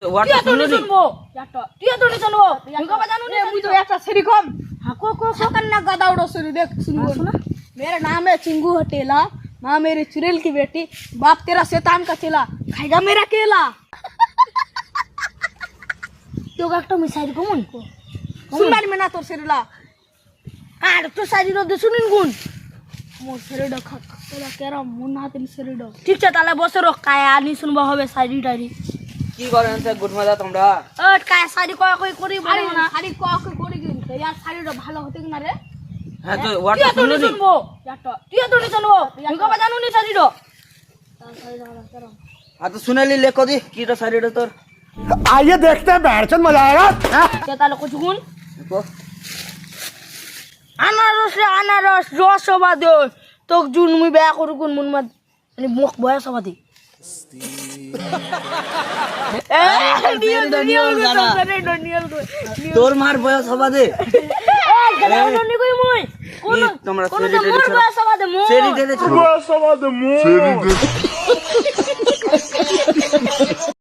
টিয়া তো নি শুনবো টিয়া তো নি শুনবো तुमको बता नु मुझे तो একটা সেরি কম হাকো কো खतरनाक गादा उड़ो सुन देख सुन मेरा नाम है चिंगू हटेला माँ मेरी चुड़ैल की बेटी बाप तेरा शैतान का चेला खाएगा मेरा केला तो একটা মিসাইল কমন শুনবার মেনা তোর সেরিলা আর তো সাইডো দে শুনিন গুণ মোর সেরিডা খালা কেরা মন হাতে সেরিডা ঠিক আছে তাহলে বসে রো কায়া নি শুনবা হবে সাইডি ডাইরি কি করেন স্যার গুড মজা তোমরা ওট কায়া সাইডি কয় কই করি বলে না সাইডি কয় কই করি কিন্তু यार সাইডিটা ভালো হতে কি না রে হ্যাঁ তো হোয়াটসঅ্যাপ শুনলো নি শুনবো টিয়া তো নি শুনবো तुमको बता नु নি সাইডিডো হ্যাঁ তো শুনালি লেখো দি কিটা সাইডে তোর आइए देखते हैं बैठचंद मजा आएगा তাহলে কত গুণ লেখো আনারস রস বাদে তোক জুন মুই বেয়া করি কোন মন মা মানে মুখ বয়স বাদে তোর মার বয়স হবা দে তোমরা সেরি টেনে